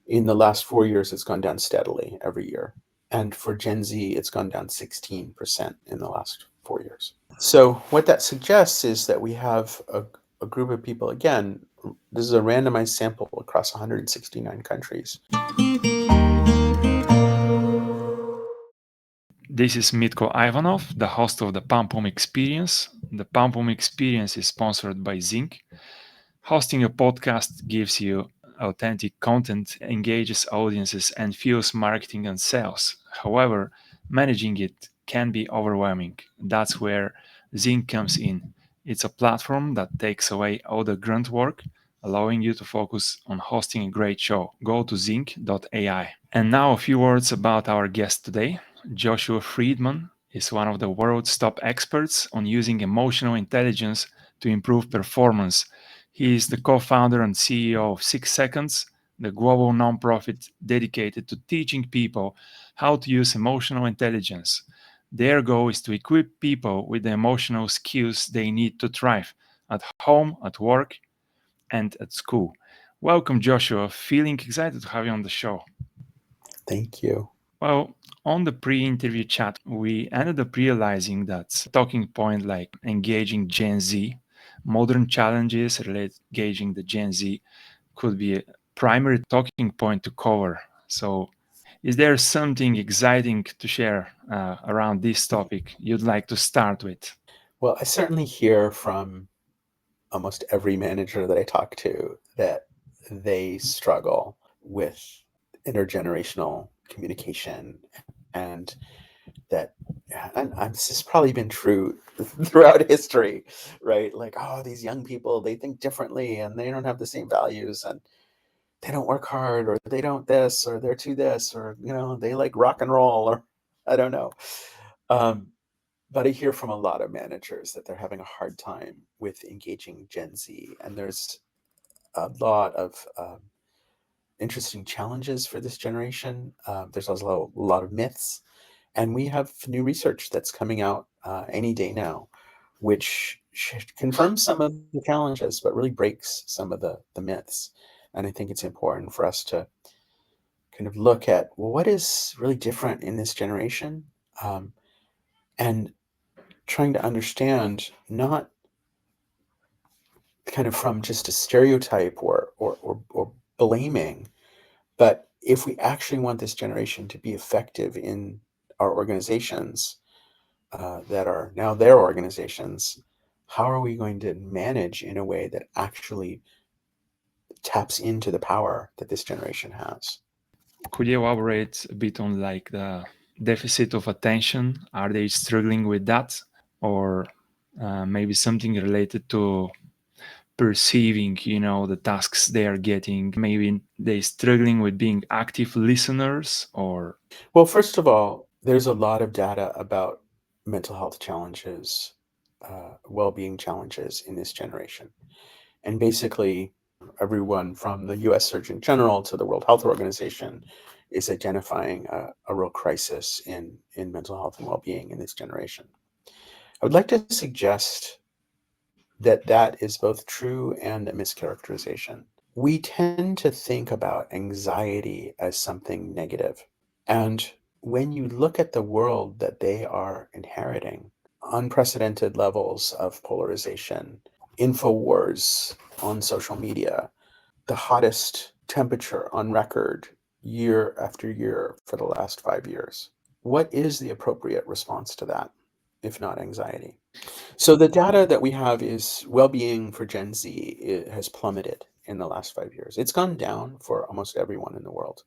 In the last 4 years, it's gone down steadily every year. And for Gen Z, it's gone down 16% in the last 4 years. So what that suggests is that we have a group of people, again, this is a randomized sample across 169 countries. This is Mitko Ivanov, the host of the Pump Home Experience. The Pump Home Experience is sponsored by Zinc. Hosting a podcast gives you authentic content, engages audiences, and fuels marketing and sales. However, managing it can be overwhelming. That's where Zinc comes in. It's a platform that takes away all the grunt work, allowing you to focus on hosting a great show. Go to zinc.ai. And now a few words about our guest today. Joshua Freedman is one of the world's top experts on using emotional intelligence to improve performance. He is the co-founder and CEO of 6 Seconds, the global nonprofit dedicated to teaching people how to use emotional intelligence. Their goal is to equip people with the emotional skills they need to thrive at home, at work, and at school. Welcome, Joshua. Feeling excited to have you on the show. Thank you. Well, on the pre-interview chat, we ended up realizing that talking point like engaging Gen Z, modern challenges related to engaging the Gen Z could be a primary talking point to cover. So, is there something exciting to share around this topic you'd like to start with? Well, I certainly hear from almost every manager that I talk to that they struggle with intergenerational communication, and that and this has probably been true throughout history, right? Like, oh, these young people, they think differently and they don't have the same values, and they don't work hard, or they don't this, or they're too this, or they like rock and roll, or I don't know. um, but I hear from a lot of managers that they're having a hard time with engaging Gen Z, and there's a lot of interesting challenges for this generation. There's also a lot of myths, and we have new research that's coming out any day now, which confirms some of the challenges, but really breaks some of the myths. And I think it's important for us to kind of look at, well, what is really different in this generation, um, and trying to understand, not kind of from just a stereotype or blaming, but if we actually want this generation to be effective in our organizations that are now their organizations, how are we going to manage in a way that actually taps into the power that this generation has? Could you elaborate a bit on like the deficit of attention? Are they struggling with that, or maybe something related to perceiving, the tasks they are getting? Maybe they struggling with being active listeners, or Well, first of all, there's a lot of data about mental health challenges, well-being challenges in this generation. And basically, everyone from the US Surgeon General to the World Health Organization is identifying a real crisis in mental health and well-being in this generation. I would like to suggest that that is both true and a mischaracterization. We tend to think about anxiety as something negative. And when you look at the world that they are inheriting, unprecedented levels of polarization, InfoWars on social media, the hottest temperature on record year after year for the last 5 years. What is the appropriate response to that, if not anxiety? So the data that we have is well-being for Gen Z. It has plummeted in the last 5 years. It's gone down for almost everyone in the world.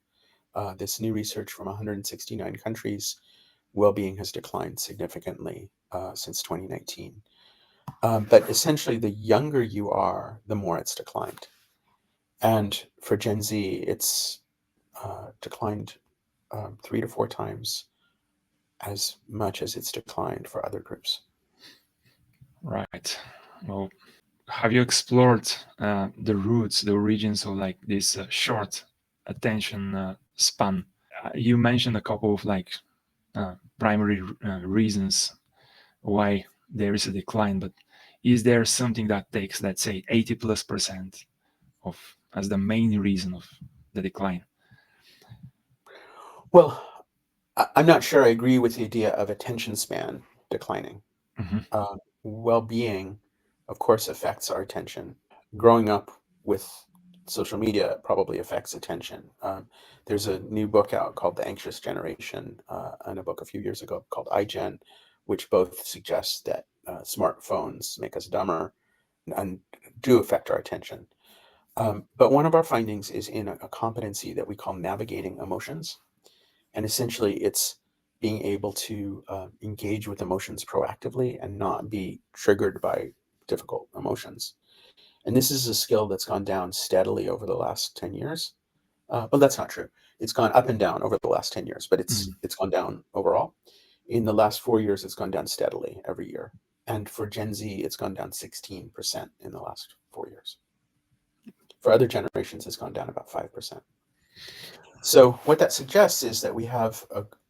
This new research from 169 countries, well-being has declined significantly since 2019. But essentially, the younger you are, the more it's declined. And for Gen Z, it's declined 3 to 4 times as much as it's declined for other groups. right? Well, have you explored the roots, the origins of like this short attention span? You mentioned a couple of like primary reasons why there is a decline, but is there something that takes, let's say, 80+% of as the main reason of the decline? Well, I'm not sure I agree with the idea of attention span declining. Hmm. Well-being, of course, affects our attention. Growing up with social media probably affects attention. There's a new book out called The Anxious Generation, and a book a few years ago called iGen, which both suggest that smartphones make us dumber and do affect our attention. But one of our findings is in a competency that we call navigating emotions. And essentially, it's being able to engage with emotions proactively and not be triggered by difficult emotions. And this is a skill that's gone down steadily over the last 10 years. But that's not true. It's gone up and down over the last 10 years, but Mm. it's gone down overall. In the last 4 years, it's gone down steadily every year. And for Gen Z, it's gone down 16% in the last 4 years. For other generations, it's gone down about 5%. So what that suggests is that we have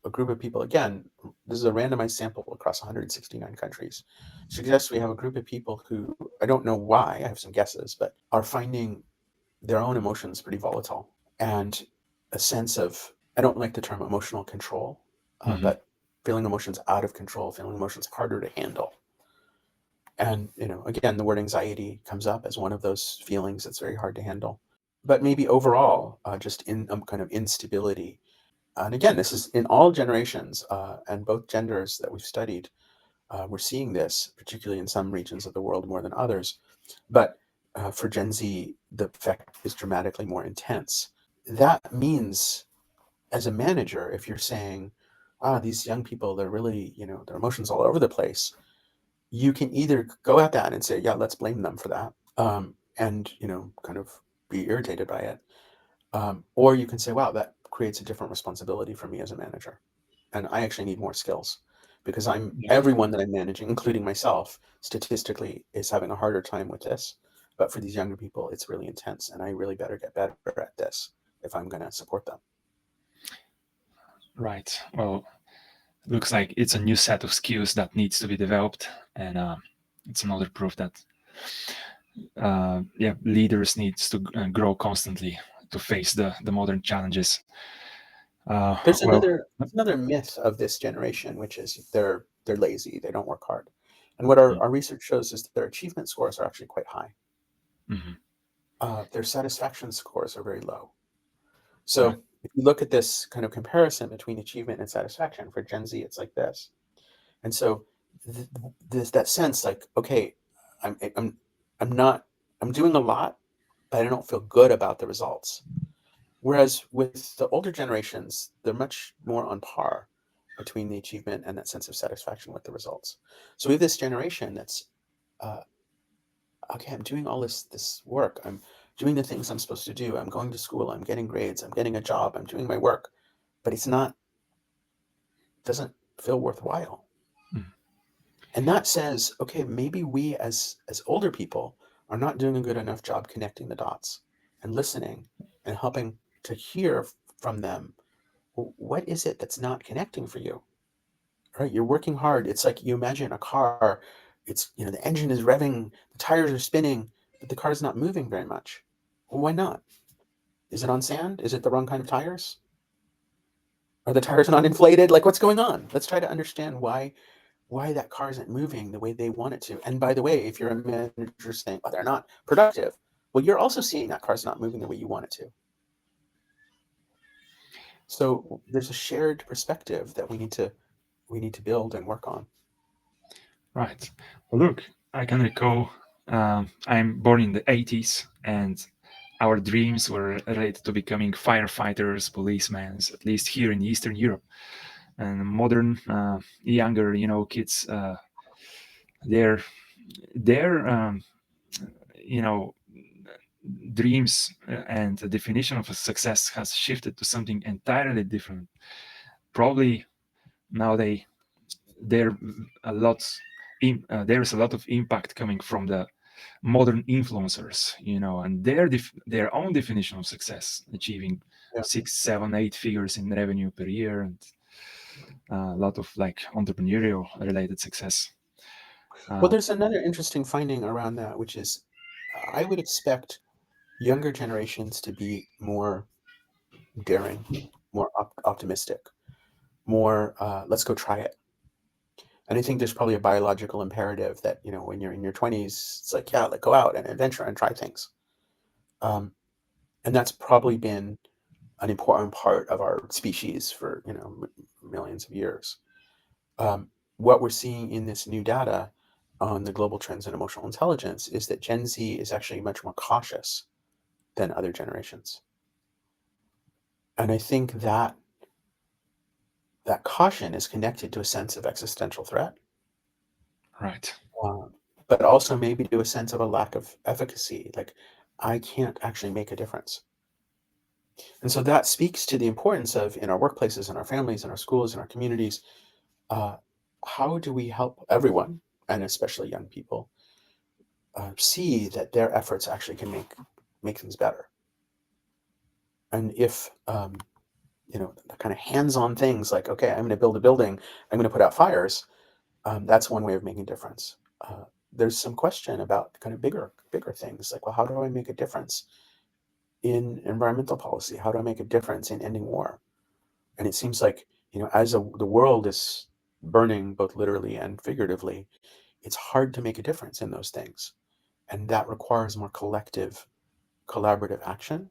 a group of people, again, this is a randomized sample across 169 countries, suggests we have a group of people who, I don't know why, I have some guesses, but are finding their own emotions pretty volatile and a sense of, I don't like the term emotional control, Hmm. but feeling emotions out of control, feeling emotions harder to handle. And, again, the word anxiety comes up as one of those feelings that's very hard to handle. But maybe overall, just in kind of instability. And again, this is in all generations and both genders that we've studied. We're seeing this, particularly in some regions of the world more than others. But for Gen Z, the effect is dramatically more intense. That means, as a manager, if you're saying, these young people, they're really, their emotions all over the place, you can either go at that and say, yeah, let's blame them for that. And, kind of be irritated by it. Or you can say, wow, that creates a different responsibility for me as a manager. And I actually need more skills because Yeah. everyone that I'm managing, including myself, statistically is having a harder time with this. But for these younger people, it's really intense. And I really better get better at this if I'm going to support them. Right. Well, looks like it's a new set of skills that needs to be developed, and it's another proof that yeah, leaders needs to grow constantly to face the modern challenges. There's Well, another myth of this generation, which is they're lazy, they don't work hard. And what our research shows is that their achievement scores are actually quite high. mhm, Their satisfaction scores are very low. right. So if you look at this kind of comparison between achievement and satisfaction for Gen Z, it's like this. And so there's that sense like, okay, I'm I'm not I'm doing a lot, but I don't feel good about the results. Whereas with the older generations, they're much more on par between the achievement and that sense of satisfaction with the results. So we have this generation that's uh, okay, I'm doing all this work. I'm doing the things I'm supposed to do. I'm going to school. I'm getting grades. I'm getting a job. I'm doing my work, but it's not doesn't feel worthwhile. Mm. And that says, okay, maybe we as older people are not doing a good enough job connecting the dots and listening and helping to hear from them. What is it that's not connecting for you? Right? You're working hard. It's like you imagine a car. It's the engine is revving, the tires are spinning, but the car's not moving very much. Well, why not? Is it on sand? Is it the wrong kind of tires? Are the tires not inflated? Like what's going on? Let's try to understand why that car isn't moving the way they want it to. And by the way, if you're a manager saying, oh, they're not productive, well, you're also seeing that car's not moving the way you want it to. So there's a shared perspective that we need to build and work on. Right. Well, look, I can recall I'm born in the 80s, and our dreams were related to becoming firefighters, policemen, at least here in Eastern Europe. And modern, younger, kids, their their you know dreams and the definition of a success has shifted to something entirely different. Probably now there a lot there's a lot of impact coming from the modern influencers, and their own definition of success, achieving Yeah. 6, 7, 8 figures in revenue per year, and a lot of like entrepreneurial related success. Well, Uh, there's another interesting finding around that, which is I would expect younger generations to be more daring. more optimistic, more let's go try it. And I think there's probably a biological imperative that, when you're in your 20s, it's like, yeah, like go out and adventure and try things. Um, and that's probably been an important part of our species for, millions of years. Um, what we're seeing in this new data on the global trends in emotional intelligence is that Gen Z is actually much more cautious than other generations. And I think that caution is connected to a sense of existential threat, Right. uh, but also maybe to a sense of a lack of efficacy. Like, I can't actually make a difference. And so that speaks to the importance of, in our workplaces, in our families, in our schools, in our communities, uh, how do we help everyone, and especially young people, see that their efforts actually can make things better? And if the kind of hands-on things like, okay, I'm going to build a building, I'm going to put out fires, that's one way of making a difference. There's some question about kind of bigger things like, well, how do I make a difference in environmental policy? How do I make a difference in ending war? And it seems like, as the world is burning both literally and figuratively, it's hard to make a difference in those things. And that requires more collective, collaborative action.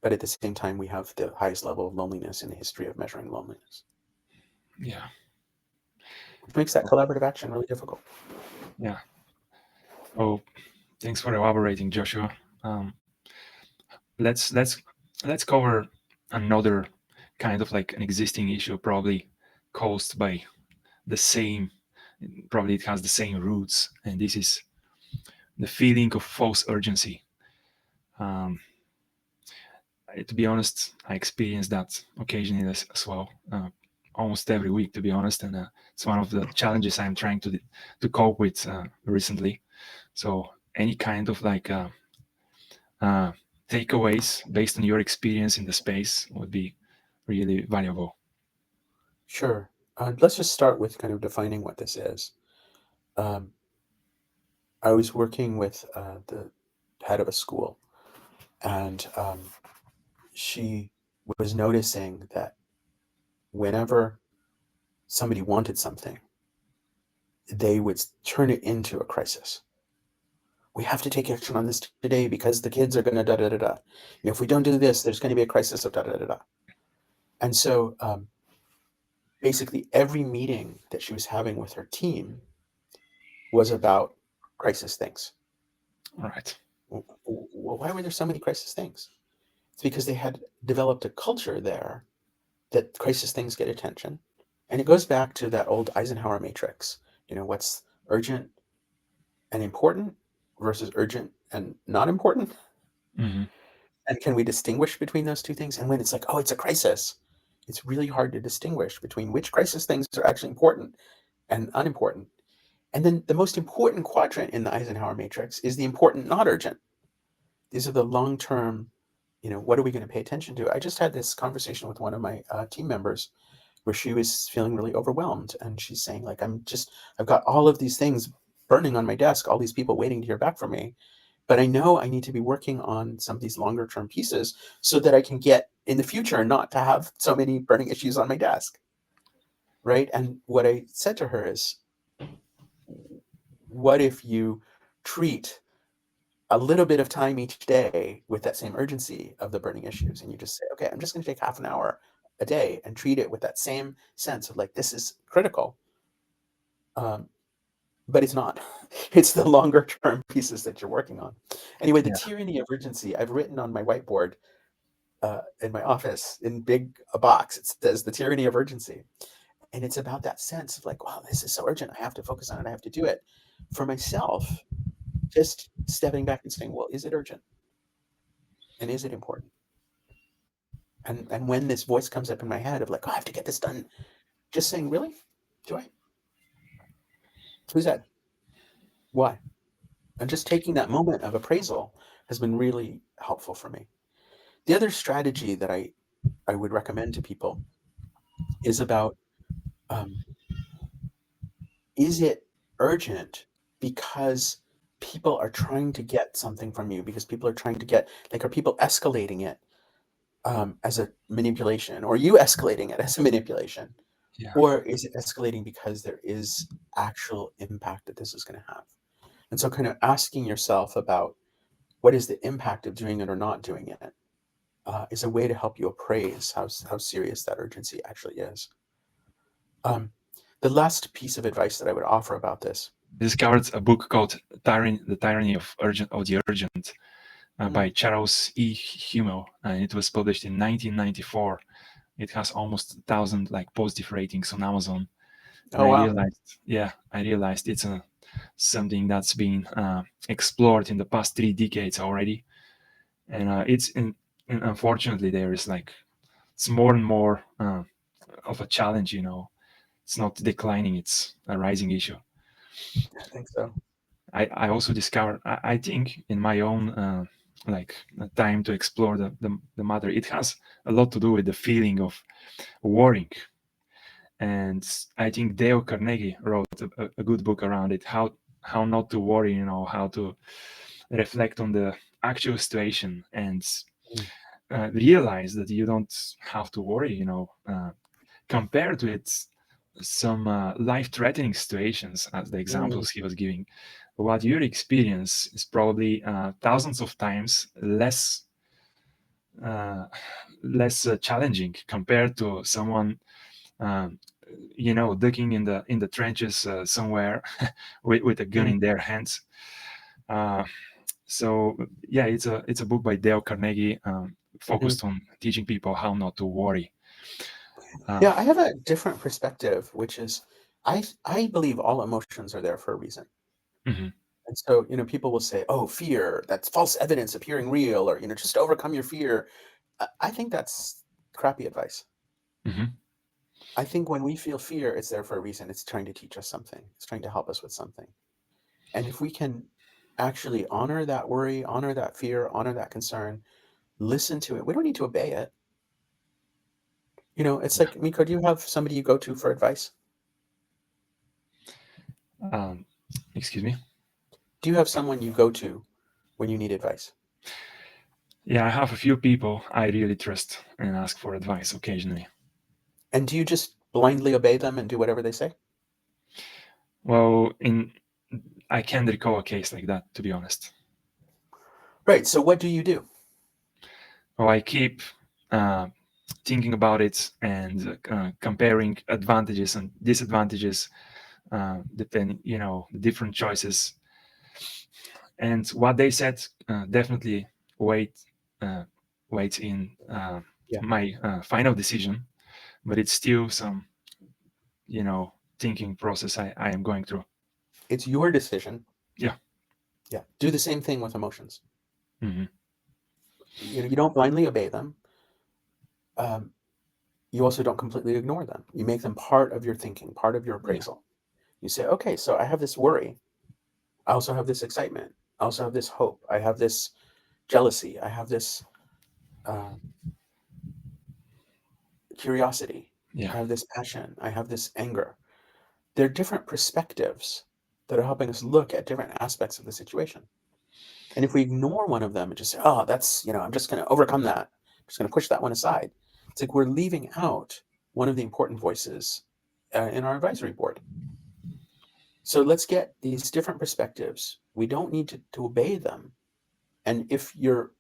But at the same time, we have the highest level of loneliness in the history of measuring loneliness, Yeah. which makes that collaborative action really difficult. Yeah. Oh, thanks for elaborating, Joshua. Um, let's cover another kind of like an existing issue, probably caused by the same. Probably it has the same roots, and this is the feeling of false urgency. Um, to be honest, I experience that occasionally as well, almost every week, to be honest, and it's one of the challenges I'm trying to cope with recently. So any kind of like uh, takeaways based on your experience in the space would be really valuable. Sure. Let's just start with kind of defining what this is. Um, I was working with the head of a school, and she was noticing that whenever somebody wanted something, they would turn it into a crisis. We have to take action on this today because the kids are going to da da da da. If we don't do this, there's going to be a crisis of da da da da. And so basically, every meeting that she was having with her team was about crisis things. Right. Well, why were there so many crisis things? It's because they had developed a culture there that crisis things get attention. And it goes back to that old Eisenhower matrix. What's urgent and important versus urgent and not important? Mm-hmm. And can we distinguish between those two things? And when it's like, oh, it's a crisis, it's really hard to distinguish between which crisis things are actually important and unimportant. And then the most important quadrant in the Eisenhower matrix is the important, not urgent. These are the long term, what are we going to pay attention to? I just had this conversation with one of my team members where she was feeling really overwhelmed. And she's saying, like, I've got all of these things burning on my desk, all these people waiting to hear back from me. But I know I need to be working on some of these longer term pieces so that I can get in the future not to have so many burning issues on my desk. Right. And what I said to her is, what if you treat a little bit of time each day with that same urgency of the burning issues? And you just say, okay, I'm just going to take half an hour a day and treat it with that same sense of like, this is critical. Um, but it's not. It's the longer term pieces that you're working on. Anyway, the Yeah. tyranny of urgency, I've written on my whiteboard in my office in big a box. It says the tyranny of urgency. And it's about that sense of like, wow, this is so urgent. I have to focus on it. I have to do it. For myself, just stepping back and saying, well, is it urgent? And is it important? And when this voice comes up in my head of like, oh, I have to get this done, just saying, really? Do I? Who's that? Why? And just taking that moment of appraisal has been really helpful for me. The other strategy that I would recommend to people is about, um, is it urgent because people are trying to get something from you, because people are trying to get, like, are people escalating it as a manipulation, or you escalating it as a manipulation, Yeah. or is it escalating because there is actual impact that this is going to have? And so, kind of asking yourself about what is the impact of doing it or not doing it is a way to help you appraise how serious that urgency actually is. Um, the last piece of advice that I would offer about this. Discovered a book called The Tyranny of the Urgent by Mm. Charles E. Hummel, and it was published in 1994. It has almost 1,000 like positive ratings on Amazon, and Oh, wow. I realized it's something that's been explored in the past 3 decades already, and and unfortunately there is like it's more and more of a challenge. It's not declining; it's a rising issue. I think so. I also discovered, I think, in my own like time to explore the matter, it has a lot to do with the feeling of worrying. And I think Dale Carnegie wrote a good book around it, how not to worry, how to reflect on the actual situation and Mm. realize that you don't have to worry, compared with some life-threatening situations, as the Mm. examples he was giving. What your experience is probably thousands of times uh, less challenging compared to someone um, digging in the trenches somewhere with a gun Mm. in their hands. Uh, so yeah, it's a book by Dale Carnegie, Mhm. focused on teaching people how not to worry. Uh, Yeah, I have a different perspective, which is I believe all emotions are there for a reason. mhm, And so, people will say, "Oh, fear, that's false evidence appearing real," or, just overcome your fear. I think that's crappy advice. mhm. I think when we feel fear, it's there for a reason. It's trying to teach us something. It's trying to help us with something. And if we can actually honor that worry, honor that fear, honor that concern, listen to it. We don't need to obey it. It's like, Miko, do you have somebody you go to for advice? Um, Excuse me. Do you have someone you go to when you need advice? Yeah, I have a few people I really trust and ask for advice occasionally. And do you just blindly obey them and do whatever they say? Well, in I can't recall a case like that, to be honest. Right. So what do you do? Well, I keep uh, thinking about it and comparing advantages and disadvantages, depending, the different choices. And what they said definitely weight uh, weights in Yeah. my final decision, but it's still some, you know, thinking process I am going through. It's your decision. Yeah. Yeah. Do the same thing with emotions. Hmm. You don't blindly obey them. Um, you also don't completely ignore them. You make them part of your thinking, part of your Yeah. appraisal. You say, okay, so I have this worry. I also have this excitement. I also have this hope. I have this jealousy. I have this um, curiosity. Yeah. I have this passion. I have this anger. They're different perspectives that are helping us look at different aspects of the situation. And if we ignore one of them and just say, oh, that's, I'm just going to overcome that, I'm just going to push that one aside, it's like we're leaving out one of the important voices in our advisory board. So let's get these different perspectives. We don't need to obey them. And if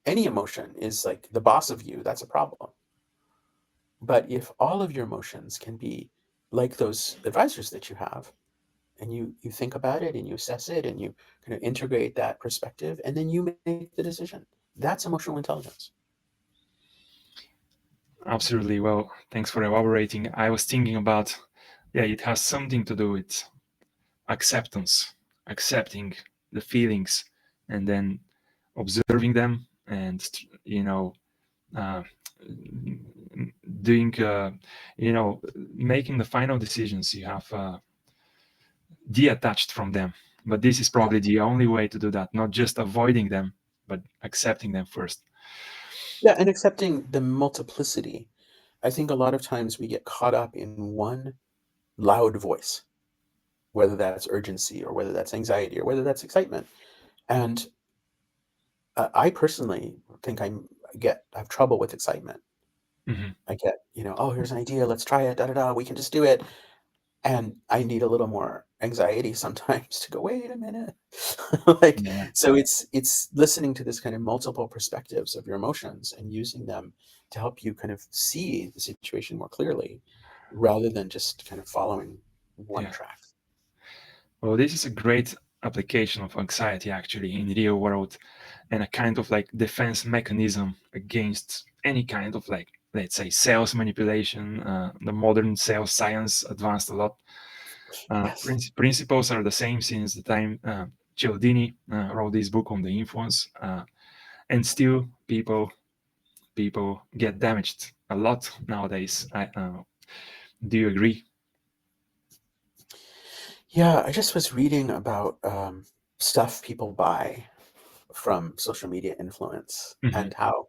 any emotion is like the boss of you, that's a problem. But if all of your emotions can be like those advisors that you have, and you think about it and you assess it and you kind of integrate that perspective, and then you make the decision, that's emotional intelligence. Absolutely. Well, thanks for elaborating. I was thinking about, yeah, it has something to do with acceptance, accepting the feelings, and then observing them, and uh, doing, making the final decisions. You have detached from them, but this is Yeah. probably the only way to do that. Not just avoiding them, but accepting them first. Yeah, and accepting the multiplicity. I think a lot of times we get caught up in one loud voice, whether that's urgency or whether that's anxiety or whether that's excitement. And I personally think I have trouble with excitement. Mhm. I get, oh, here's an idea, let's try it, da da da, we can just do it. And I need a little more anxiety sometimes to go, wait a minute. Like, Yeah, so it's listening to this kind of multiple perspectives of your emotions and using them to help you kind of see the situation more clearly rather than just kind of following one yeah. track. Well, this is a great application of anxiety actually in the real world, and a kind of like defense mechanism against any kind of like, let's say, sales manipulation. The modern sales science advanced a lot. Yes. Principles are the same since the time Cialdini wrote this book on the influence, and still people get damaged a lot nowadays. Do you agree? Yeah, I just was reading about stuff people buy from social media influence Mhm. and how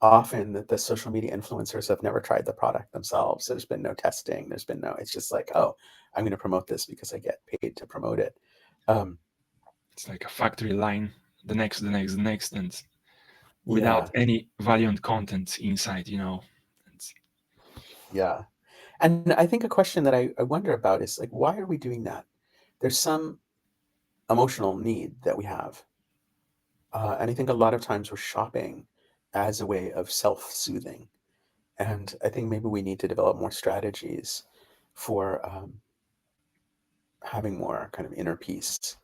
often that the social media influencers have never tried the product themselves. There's been no testing. There's been no, it's just like, oh, I'm going to promote this because I get paid to promote it. Um, It's like a factory line, the next, and without yeah, any valiant content inside, It's, yeah. And I think a question that I wonder about is like, why are we doing that? There's some emotional need that we have. And I think a lot of times we're shopping as a way of self soothing. And I think maybe we need to develop more strategies for having more kind of inner peace.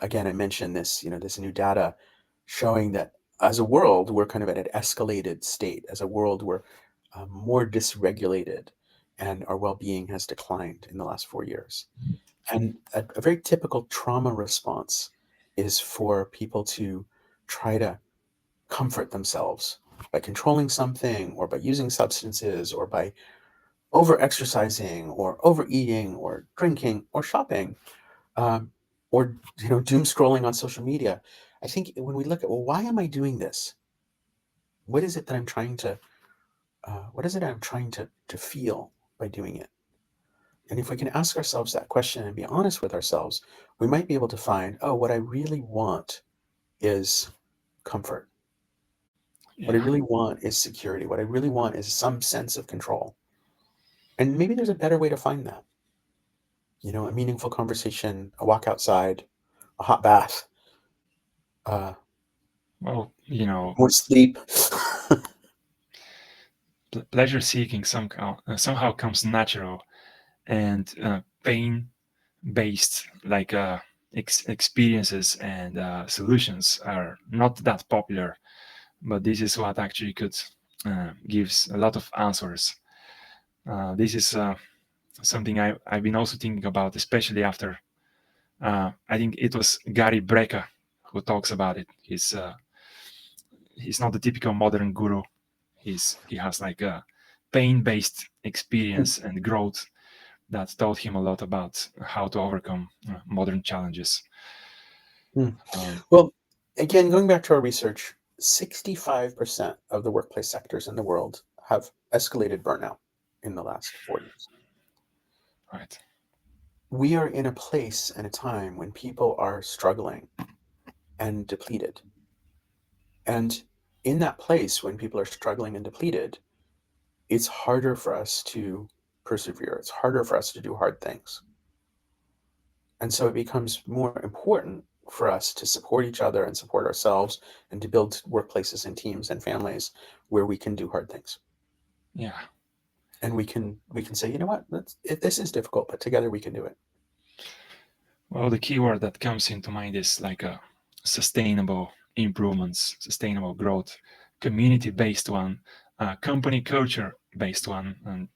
Again, I mentioned this, this new data showing that as a world, we're kind of at an escalated state. As a world, we're more dysregulated and our well being has declined in the last 4 years. And a very typical trauma response is for people to try to comfort themselves by controlling something or by using substances or by over exercising or overeating or drinking or shopping um, or doom scrolling on social media. I think when we look at, well, why am I doing this? What is it that I'm trying to what is it I'm trying to feel by doing it? And if we can ask ourselves that question and be honest with ourselves, we might be able to find, oh, what I really want is comfort. What I yeah. really want is security. What I really want is some sense of control. And maybe there's a better way to find that. A meaningful conversation, a walk outside, a hot bath, uh, Well, more sleep. pleasure seeking somehow comes natural, and pain based like experiences and solutions are not that popular, but this is what actually could gives a lot of answers. This is something I've been also thinking about, especially after I think it was Gary Brecka who talks about it. He's not the typical modern guru. He has like a pain-based experience and growth that taught him a lot about how to overcome modern challenges. Hmm. Um, Well, again, going back to our research, 65% of the workplace sectors in the world have escalated burnout in the last 4 years. right. We are in a place and a time when people are struggling and depleted. And in that place, when people are struggling and depleted, it's harder for us to persevere. It's harder for us to do hard things. And so it becomes more important for us to support each other and support ourselves and to build workplaces and teams and families where we can do hard things. Yeah. And we can say, you know what, this is difficult, but together we can do it. Well, the keyword that comes into mind is like a sustainable improvements, sustainable growth, community-based one, company culture-based one, and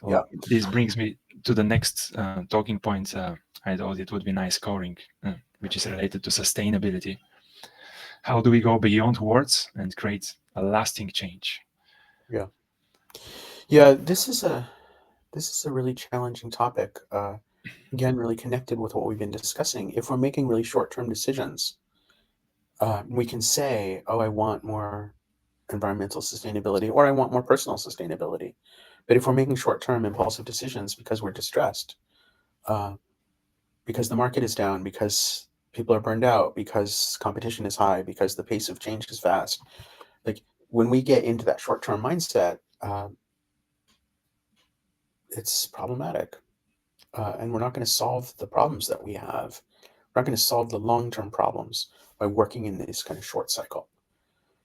Yeah. so this brings me to the next talking point. I thought it would be nice covering, which is related to sustainability. How do we go beyond words and create a lasting change? Yeah. Yeah. This is a really challenging topic. Again, really connected with what we've been discussing. If we're making really short-term decisions, we can say, oh, I want more environmental sustainability or I want more personal sustainability. But if we're making short-term impulsive decisions because we're distressed, uh, because the market is down, because people are burned out, because competition is high, because the pace of change is fast, like when we get into that short-term mindset, it's problematic, and we're not going to solve the problems that we have. We're not going to solve the long-term problems by working in this kind of short cycle.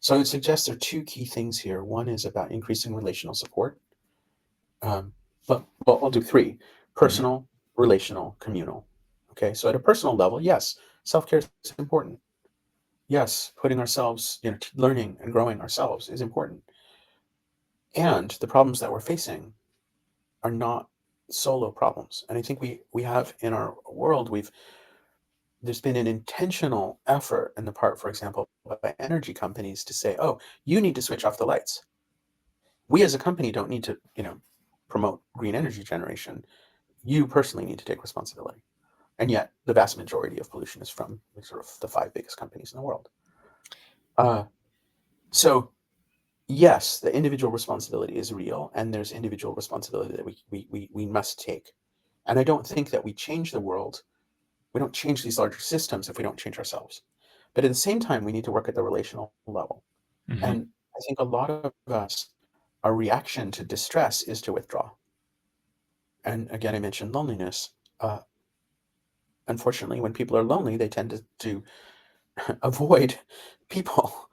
So I would suggest there are two key things here. One is about increasing relational support. But well, I'll do three: Mhm. personal, relational, communal. Okay, so at a personal level, yes, self-care is important. Yes, putting ourselves, learning and growing ourselves is important. And the problems that we're facing are not solo problems. And I think we have in our world, there's been an intentional effort in the part, for example, by energy companies to say, oh, you need to switch off the lights. We as a company don't need to, promote green energy generation. You personally need to take responsibility. And yet the vast majority of pollution is from sort of the five biggest companies in the world. Uh, so yes, the individual responsibility is real, and there's individual responsibility that we must take. And I don't think that we change the world. We don't change these larger systems if we don't change ourselves. But at the same time, we need to work at the relational level. Mhm. And I think a lot of us, our reaction to distress is to withdraw. And again, I mentioned loneliness. Uh, Unfortunately, when people are lonely, they tend to avoid people.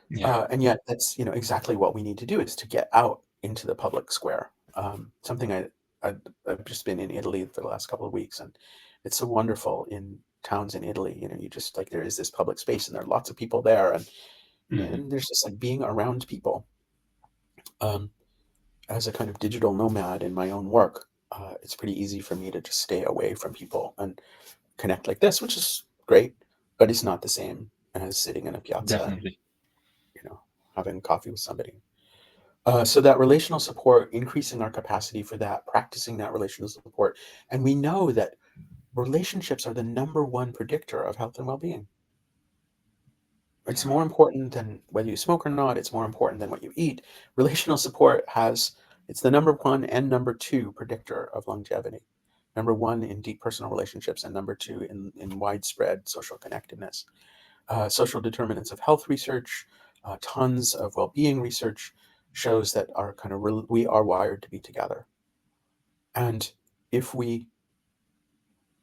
Yeah. And yet that's, exactly what we need to do is to get out into the public square. Something I've just been in Italy for the last couple of weeks, and it's so wonderful in towns in Italy. You just like there is this public space, and there are lots of people there, and Mhm. and there's just like being around people. Um, as a kind of digital nomad in my own work, it's pretty easy for me to just stay away from people and connect like this, which is great, but it's not the same as sitting in a piazza and Definitely. you know having coffee with somebody. So that relational support, increasing our capacity for that, practicing that relational support, and we know that relationships are the number one predictor of health and well-being. It's Yeah. more important than whether you smoke or not. It's more important than what you eat. Relational support it's the number one and number two predictor of longevity. Number one in deep personal relationships, and number two in widespread social connectedness. Social determinants of health research, tons of well-being research shows that we are wired to be together. And if we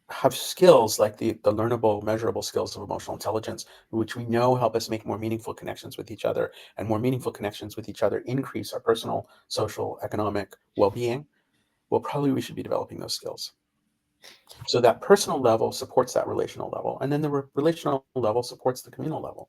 have skills like the learnable, measurable skills of emotional intelligence, which we know help us make more meaningful connections with each other, and more meaningful connections with each other increase our personal, social, economic well-being, well, probably we should be developing those skills. So that personal level supports that relational level, and then the relational level supports the communal level.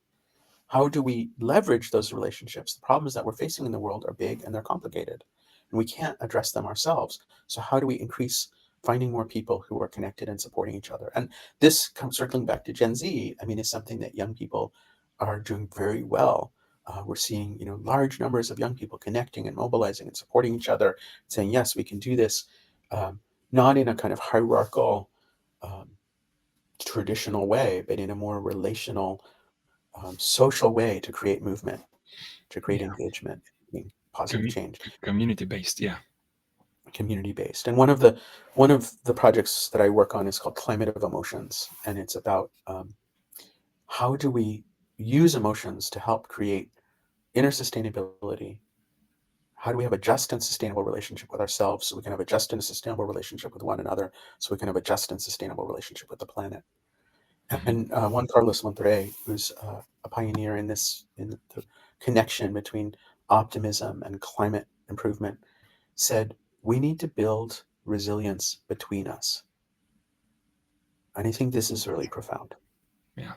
How do we leverage those relationships? The problems that we're facing in the world are big and they're complicated, and we can't address them ourselves. So how do we increase finding more people who are connected and supporting each other? And this comes circling back to Gen Z. I mean, it's something that young people are doing very well. We're seeing, large numbers of young people connecting and mobilizing and supporting each other, saying, yes, we can do this, um, not in a kind of hierarchical, um, traditional way, but in a more relational, social way to create movement, to create Yeah. engagement, positive Commu- change, Community based. Yeah. community based. And one of the projects that I work on is called Climate of Emotions, and it's about how do we use emotions to help create inner sustainability. How do we have a just and sustainable relationship with ourselves so we can have a just and sustainable relationship with one another, so we can have a just and sustainable relationship with the planet? Mhm. And Juan Carlos Monterrey, who's a pioneer in the connection between optimism and climate improvement, said we need to build resilience between us. And I think this is really profound. Yeah.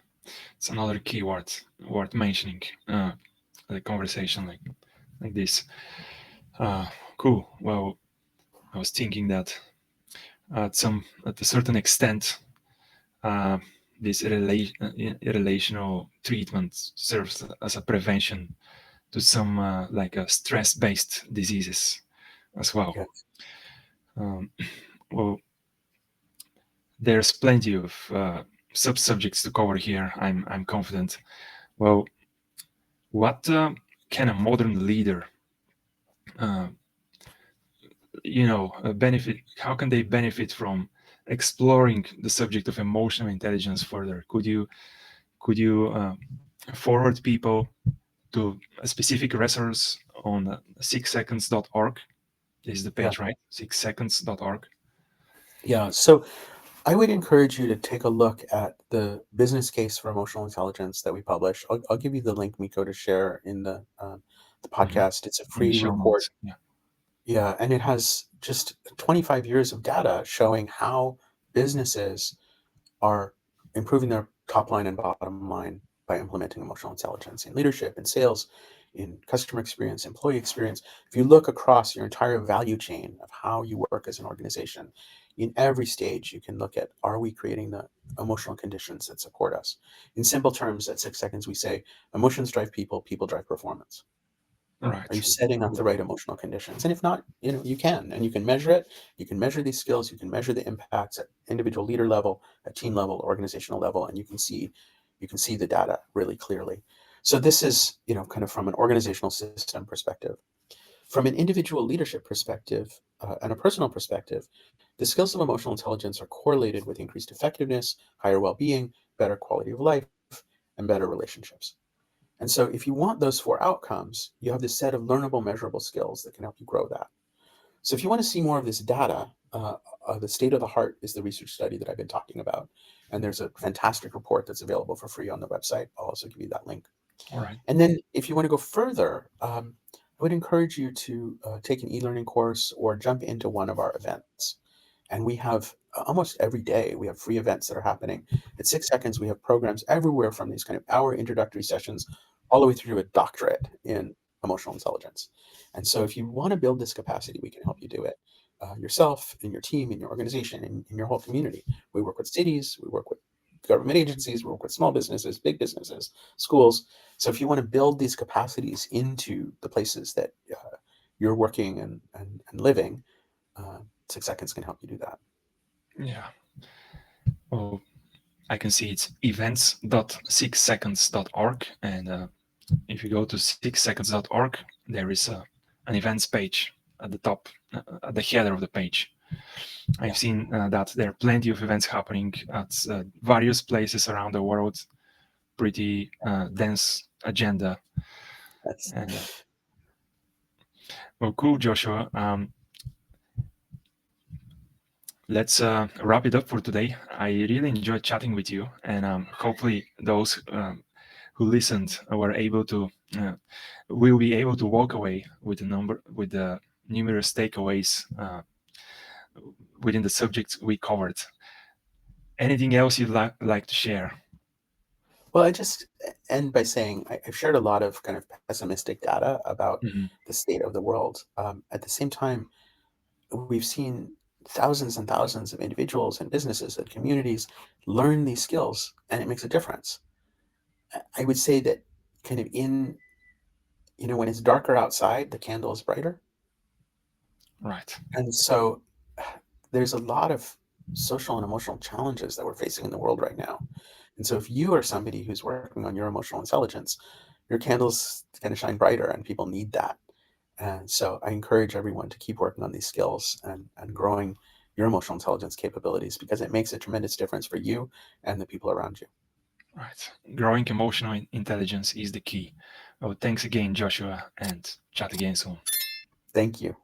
It's another keyword worth mentioning. The conversation like this. Uh, cool. Well, I was thinking that at a certain extent, uh, this relational treatment serves as a prevention to some like stress-based diseases as well. Yes. Um, well, there's plenty of sub-subjects to cover here. I'm confident. Well, what can a modern leader, uh, benefit? How can they benefit from exploring the subject of emotional intelligence further? Could you forward people to a specific resource on 6seconds.org. This is the Yeah. page, right? 6seconds.org. Yeah. So I would encourage you to take a look at the business case for emotional intelligence that we publish. I'll give you the link, Miko, to share in the Mhm. podcast. It's a In the free show report. notes. Yeah. Yeah, and it has just 25 years of data showing how businesses are improving their top line and bottom line by implementing emotional intelligence in leadership, in sales, in customer experience, employee experience. If you look across your entire value chain of how you work as an organization, in every stage, you can look at, are we creating the emotional conditions that support us? In simple terms, at 6 seconds, we say emotions drive people, people drive performance. Are you Right. setting up the right emotional conditions? And if not, you can, and you can measure it. You can measure these skills. You can measure the impacts at individual leader level, at team level, organizational level, and you can see the data really clearly. So this is, kind of from an organizational system perspective. From an individual leadership perspective and a personal perspective, the skills of emotional intelligence are correlated with increased effectiveness, higher well-being, better quality of life, and better relationships. And so if you want those four outcomes, you have this set of learnable, measurable skills that can help you grow that. So if you want to see more of this data, the state of the heart is the research study that I've been talking about. And there's a fantastic report that's available for free on the website. I'll also give you that link. All right. And then if you want to go further, I would encourage you to take an e-learning course or jump into one of our events. And we have almost every day, we have free events that are happening. At 6 seconds, we have programs everywhere from these kind of hour introductory sessions all the way through to a doctorate in emotional intelligence. And so if you want to build this capacity, we can help you do it yourself, in your team, in your organization, in your whole community. We work with cities, we work with government agencies, we work with small businesses, big businesses, schools. So if you want to build these capacities into the places that you're working and living, 6 seconds can help you do that. Yeah. Well, I can see it's events.6seconds.org. And if you go to 6seconds.org, there is an events page at the top, at the header of the page. I've Yeah, seen that there are plenty of events happening at various places around the world. Pretty dense agenda. that's And well, cool, Joshua. Let's wrap it up for today. I really enjoyed chatting with you, and hopefully those who listened were able to will be able to walk away with the numerous takeaways within the subjects we covered. Anything else you'd like to share? well. I just end by saying I've shared a lot of kind of pessimistic data about Mhm. the state of the world. At the same time, we've seen thousands and thousands of individuals and businesses and communities learn these skills, and it makes a difference. I would say that kind of when it's darker outside, the candle is brighter. Right. And so there's a lot of social and emotional challenges that we're facing in the world right now. And so if you are somebody who's working on your emotional intelligence, your candle's going to shine brighter, and people need that. And so I encourage everyone to keep working on these skills and growing your emotional intelligence capabilities, because it makes a tremendous difference for you and the people around you. Right. Growing emotional intelligence is the key. Well, thanks again, Joshua, and chat again soon. Thank you.